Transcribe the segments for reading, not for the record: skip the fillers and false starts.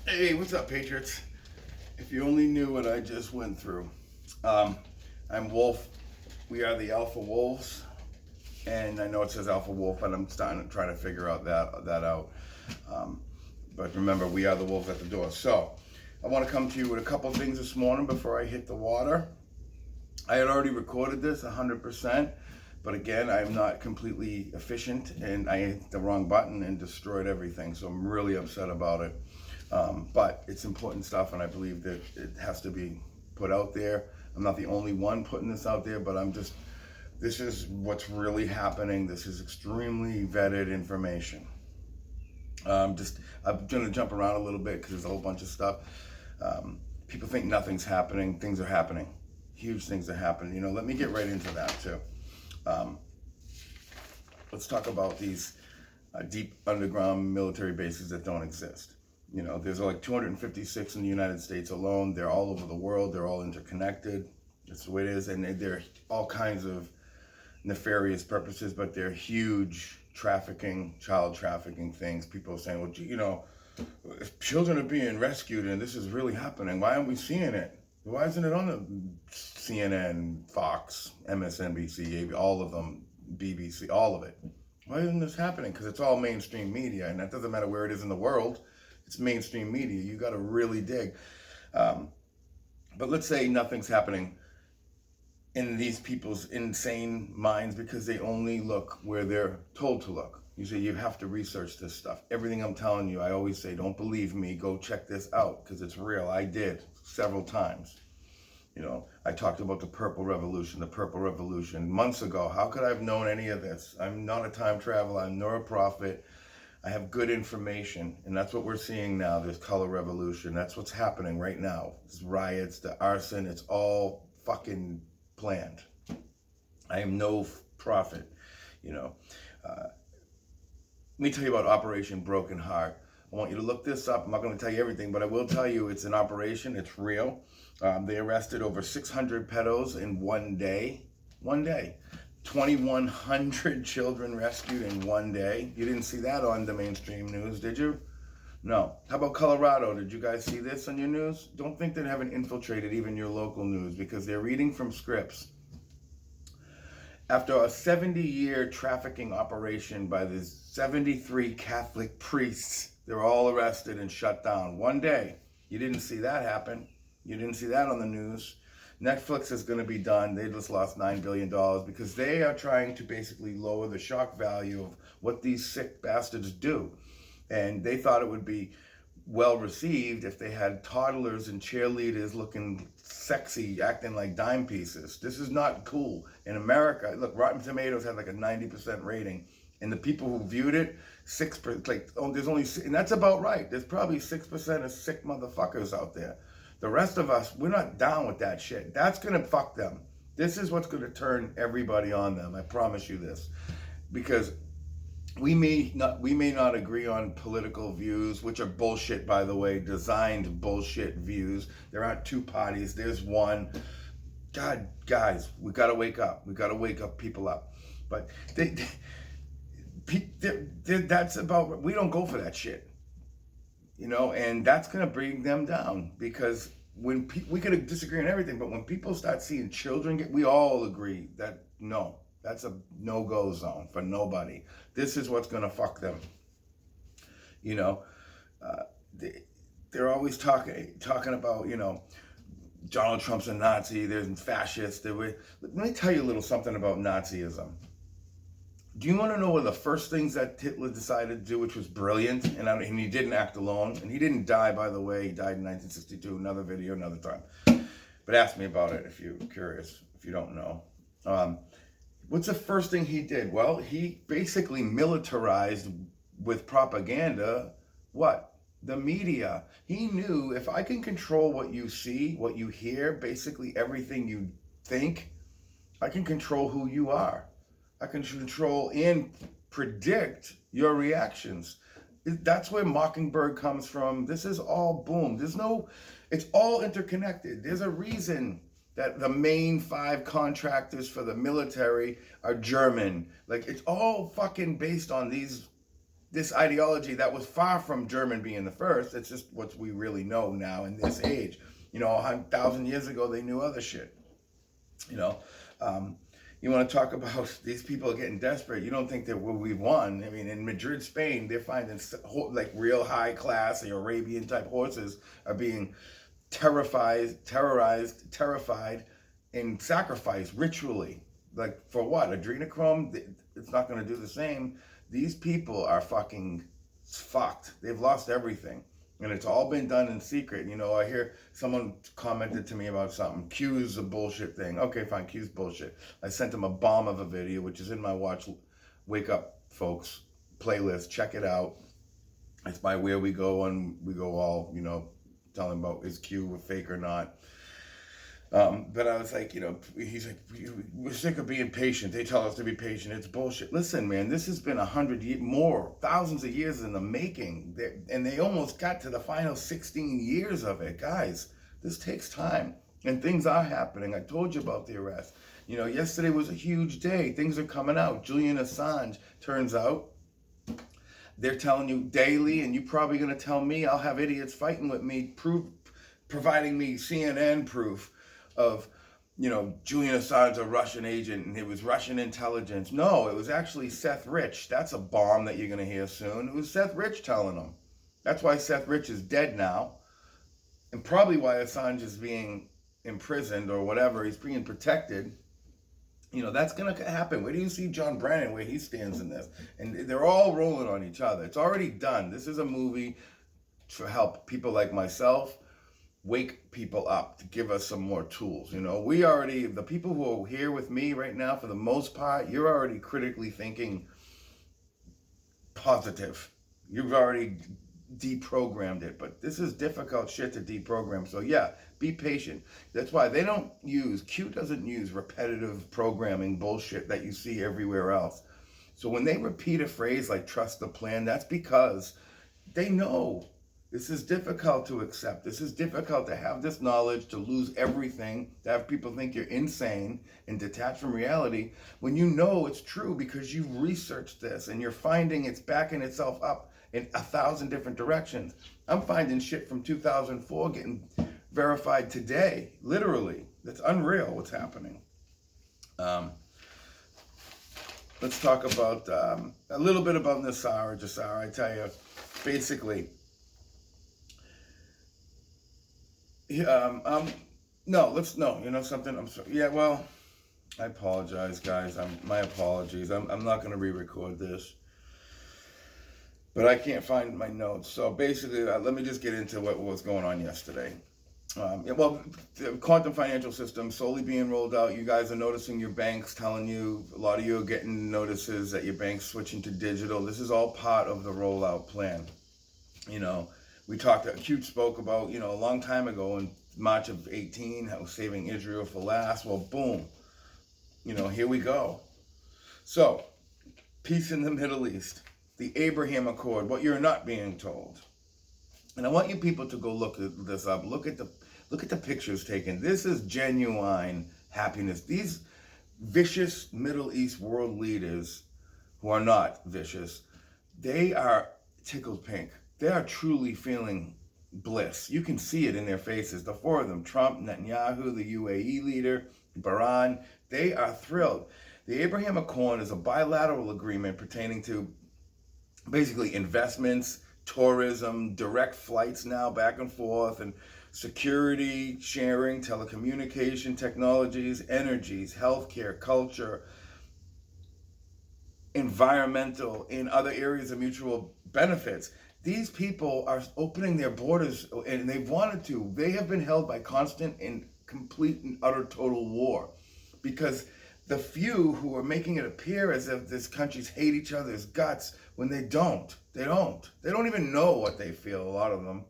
Hey, what's up, Patriots? If you only knew what I just went through. I'm Wolf. We are the Alpha Wolves. And I know it says Alpha Wolf, but I'm starting to try to figure out that out. But remember, we are the wolves at the door. So, I want to come to you with a couple things this morning before I hit the water. I had already recorded this 100%. But again, I'm not completely efficient, and I hit the wrong button and destroyed everything. So I'm really upset about it. But it's important stuff, and I believe that it has to be put out there. I'm not the only one putting this out there, but this is what's really happening. This is extremely vetted information. I'm going to jump around a little bit because there's a whole bunch of stuff. People think nothing's happening. Things are happening. Huge things are happening. Let me get right into that too. Let's talk about these deep underground military bases that don't exist. There's like 256 in the United States alone. They're all over the world. They're all interconnected. That's the way it is. And they're all kinds of nefarious purposes, but they're huge trafficking, child trafficking things. People are saying, well, if children are being rescued and this is really happening, why aren't we seeing it? Why isn't it on the CNN, Fox, MSNBC, all of them, BBC, all of it? Why isn't this happening? Because it's all mainstream media, and that doesn't matter where it is in the world. It's mainstream media. You got to really dig. But let's say nothing's happening in these people's insane minds because they only look where they're told to look. You say you have to research this stuff. Everything I'm telling you, I always say, don't believe me. Go check this out because it's real. I did several times. I talked about the Purple Revolution months ago. How could I have known any of this? I'm not a time traveler. I'm not a prophet. I have good information, and that's what we're seeing now, this color revolution. That's what's happening right now. It's riots, the arson, it's all fucking planned. I am no prophet, Let me tell you about Operation Broken Heart. I want you to look this up. I'm not going to tell you everything, but I will tell you it's an operation. It's real. They arrested over 600 pedos in one day. 2,100 children rescued in one day. You didn't see that on the mainstream news, did you? No. How about Colorado? Did you guys see this on your news? Don't think they haven't infiltrated even your local news because they're reading from scripts. After a 70-year trafficking operation by the 73 Catholic priests, they're all arrested and shut down. One day. You didn't see that happen. You didn't see that on the news. Netflix is going to be done. They just lost $9 billion because they are trying to basically lower the shock value of what these sick bastards do. And they thought it would be well received if they had toddlers and cheerleaders looking sexy, acting like dime pieces. This is not cool. In America, look, Rotten Tomatoes had like a 90% rating. And the people who viewed it, 6%, there's only, and that's about right. There's probably 6% of sick motherfuckers out there. The rest of us, we're not down with that shit. That's gonna fuck them. This is what's gonna turn everybody on them. I promise you this. Because we may not agree on political views, which are bullshit, by the way, designed bullshit views. There aren't two parties, there's one. God, guys, we gotta wake up. We gotta wake up people up. But that's about, we don't go for that shit. And that's going to bring them down because when we could disagree on everything, but when people start seeing children we all agree that no, that's a no-go zone for nobody. This is what's going to fuck them. They're always talking about, Donald Trump's a Nazi, they're fascist. Let me tell you a little something about Nazism. Do you want to know one of the first things that Hitler decided to do, which was brilliant, and he didn't act alone, and he didn't die, by the way, he died in 1962, another video, another time. But ask me about it if you're curious, if you don't know. What's the first thing he did? Well, he basically militarized with propaganda, what? The media. He knew if I can control what you see, what you hear, basically everything you think, I can control who you are. I can control and predict your reactions. That's where Mockingbird comes from. This is all boom. It's all interconnected. There's a reason that the main 5 contractors for the military are German. Like, it's all fucking based on these this ideology that was far from German being the first. It's just what we really know now in this age. You know, 1,000 years ago, they knew other shit. You know, you want to talk about these people are getting desperate. You don't think that we've won. I mean, in Madrid, Spain, they're finding like real high class, the Arabian type horses are being terrorized, and sacrificed ritually. Like for what? Adrenochrome? It's not going to do the same. These people are fucking fucked. They've lost everything. And it's all been done in secret. You know, I hear someone commented to me about something. Q's a bullshit thing. Okay, fine, Q's bullshit. I sent them a bomb of a video, which is in my Wake Up Folks playlist. Check it out. It's by Where We Go, and we go all, you know, telling about is Q a fake or not. But I was like, you know, he's like, we're sick of being patient. They tell us to be patient. It's bullshit. Listen, man, this has been 100 years, more, thousands of years in the making. And they almost got to the final 16 years of it. Guys, this takes time. And things are happening. I told you about the arrest. You know, yesterday was a huge day. Things are coming out. Julian Assange, turns out, they're telling you daily, and you're probably going to tell me I'll have idiots fighting with me, providing me CNN proof of, you know, Julian Assange, a Russian agent, and it was Russian intelligence. No, it was actually Seth Rich. That's a bomb that you're going to hear soon. It was Seth Rich telling them. That's why Seth Rich is dead now, and probably why Assange is being imprisoned or whatever. He's being protected. You know, that's going to happen. Where do you see John Brennan, where he stands in this? And they're all rolling on each other. It's already done. This is a movie to help people like myself wake people up, to give us some more tools. You know, the people who are here with me right now, for the most part, you're already critically thinking positive. You've already deprogrammed it, but this is difficult shit to deprogram. So yeah, be patient. That's why Q doesn't use repetitive programming bullshit that you see everywhere else. So when they repeat a phrase like trust the plan, that's because they know this is difficult to accept. This is difficult to have this knowledge, to lose everything, to have people think you're insane and detached from reality when you know it's true because you've researched this and you're finding it's backing itself up in 1,000 different directions. I'm finding shit from 2004 getting verified today, literally. That's unreal what's happening. Let's talk about a little bit about Jassar. I tell you, basically, you know something? I'm sorry. Yeah, well, I apologize, guys. My apologies. I'm not going to re-record this, but I can't find my notes. So basically, let me just get into what was going on yesterday. The quantum financial system slowly being rolled out. You guys are noticing your banks telling you, a lot of you are getting notices that your bank's switching to digital. This is all part of the rollout plan. You know, Q spoke about, you know, a long time ago in March of 18, how saving Israel for last. Well, boom, you know, here we go. So, peace in the Middle East, the Abraham Accord, what you're not being told. And I want you people to go look this up. Look at the pictures taken. This is genuine happiness. These vicious Middle East world leaders who are not vicious, they are tickled pink. They are truly feeling bliss. You can see it in their faces. The four of them, Trump, Netanyahu, the UAE leader, Bahrain, they are thrilled. The Abraham Accord is a bilateral agreement pertaining to basically investments, tourism, direct flights now back and forth, and security, sharing, telecommunication technologies, energies, healthcare, culture, environmental, in other areas of mutual benefits. These people are opening their borders, and they've wanted to. They have been held by constant and complete and utter total war, because the few who are making it appear as if these countries hate each other's guts when they don't. They don't even know what they feel, a lot of them.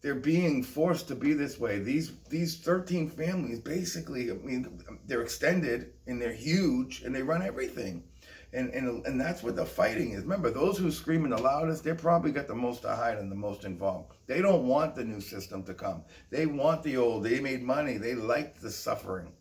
They're being forced to be this way. These 13 families, basically, I mean, they're extended and they're huge and they run everything. And that's what the fighting is. Remember, those who are screaming the loudest, they probably got the most to hide and the most involved. They don't want the new system to come. They want the old. They made money. They like the suffering.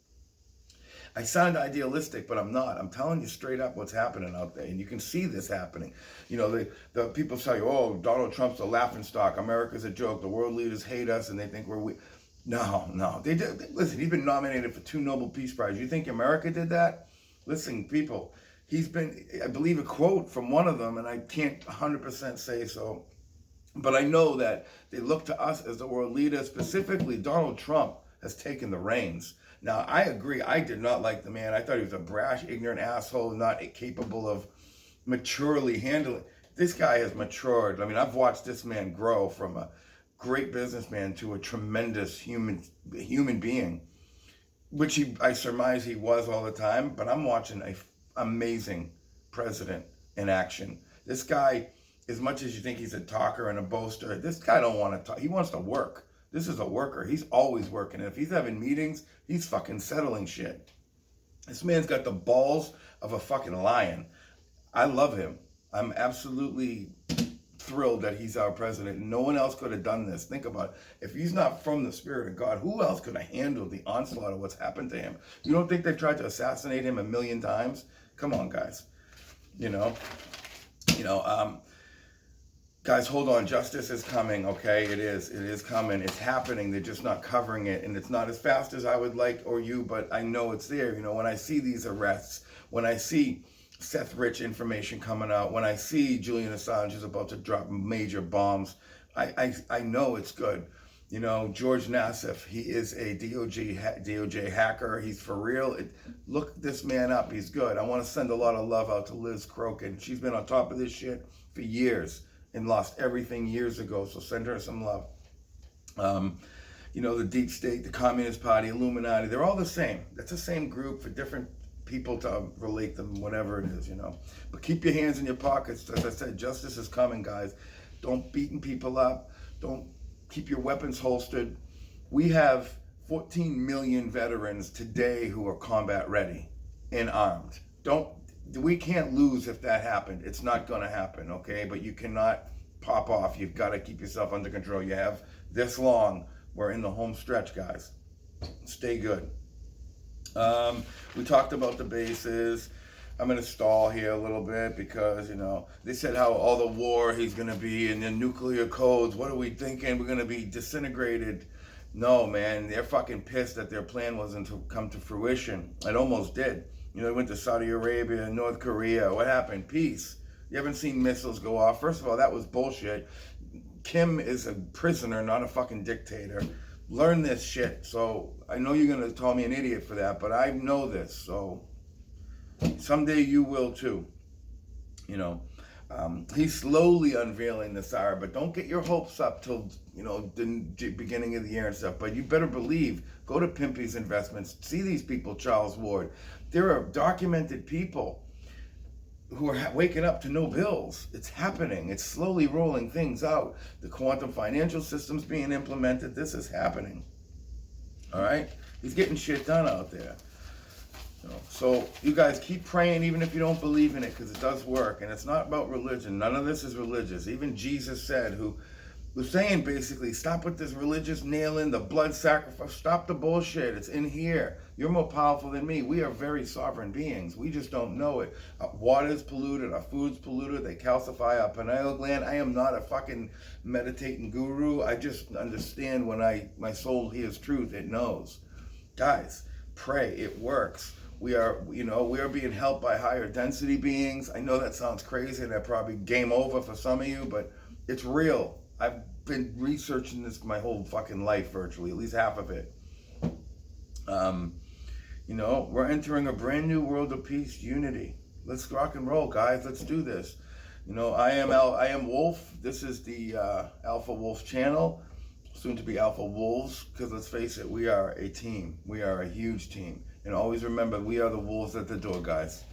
I sound idealistic, but I'm not. I'm telling you straight up what's happening out there, and you can see this happening. You know, the people say, "Oh, Donald Trump's a laughingstock. America's a joke. The world leaders hate us, and they think we're weak." No. Listen, he's been nominated for 2 Nobel Peace Prizes. You think America did that? Listen, people, he's been, I believe a quote from one of them, and I can't 100% say so, but I know that they look to us as the world leader. Specifically, Donald Trump has taken the reins. Now, I agree, I did not like the man. I thought he was a brash, ignorant asshole, not capable of maturely handling. This guy has matured. I mean, I've watched this man grow from a great businessman to a tremendous human being, which I surmise he was all the time, but I'm watching an amazing president in action. This guy, as much as you think he's a talker and a boaster, this guy don't want to talk. He wants to work. This is a worker. He's always working. And if he's having meetings, he's fucking settling shit. This man's got the balls of a fucking lion. I love him. I'm absolutely thrilled that he's our president. No one else could have done this. Think about it. If he's not from the Spirit of God, who else could have handled the onslaught of what's happened to him? You don't think they've tried to assassinate him 1,000,000 times? Come on, guys. Guys, hold on. Justice is coming, okay? It is coming. It's happening. They're just not covering it. And it's not as fast as I would like or you, but I know it's there. When I see these arrests, when I see Seth Rich information coming out, when I see Julian Assange is about to drop major bombs, I know it's good. George Nassif, he is a DOJ hacker. He's for real. Look this man up. He's good. I want to send a lot of love out to Liz Crokin. She's been on top of this shit for years and lost everything years ago, so send her some love. The deep state, the Communist Party, Illuminati, they're all the same. That's the same group for different people to relate them, whatever it is, But keep your hands in your pockets. As I said, justice is coming, guys. Don't beating people up. Don't keep your weapons holstered. We have 14 million veterans today who are combat ready and armed. We can't lose if that happened. It's not going to happen, okay? But you cannot pop off. You've got to keep yourself under control. You have this long. We're in the home stretch, guys. Stay good. We talked about the bases. I'm going to stall here a little bit because, they said how all the war he's going to be and the nuclear codes. What are we thinking? We're going to be disintegrated. No, man, they're fucking pissed that their plan wasn't to come to fruition. It almost did. They went to Saudi Arabia, North Korea. What happened? Peace. You haven't seen missiles go off. First of all, that was bullshit. Kim is a prisoner, not a fucking dictator. Learn this shit. So I know you're going to call me an idiot for that, but I know this. So someday you will too. He's slowly unveiling the Tsar, but don't get your hopes up till, the beginning of the year and stuff. But you better believe, go to Pimpy's Investments, see these people, Charles Ward. There are documented people who are waking up to no bills. It's happening. It's slowly rolling things out. The quantum financial system's being implemented. This is happening. All right? He's getting shit done out there. So you guys keep praying even if you don't believe in it, because it does work. And it's not about religion. None of this is religious. Even Jesus said, who was saying basically, stop with this religious nailing, the blood sacrifice. Stop the bullshit. It's in here. You're more powerful than me. We are very sovereign beings. We just don't know it. Our water's polluted. Our food's polluted. They calcify our pineal gland. I am not a fucking meditating guru. I just understand when my soul hears truth, it knows. Guys, pray. It works. We are being helped by higher density beings. I know that sounds crazy and that probably game over for some of you, but it's real. I've been researching this my whole fucking life, virtually, at least half of it. We're entering a brand new world of peace, unity. Let's rock and roll, guys. Let's do this. I am Wolf. This is the Alpha Wolf channel, soon to be Alpha Wolves, because let's face it, we are a team. We are a huge team. And always remember, we are the wolves at the door, guys.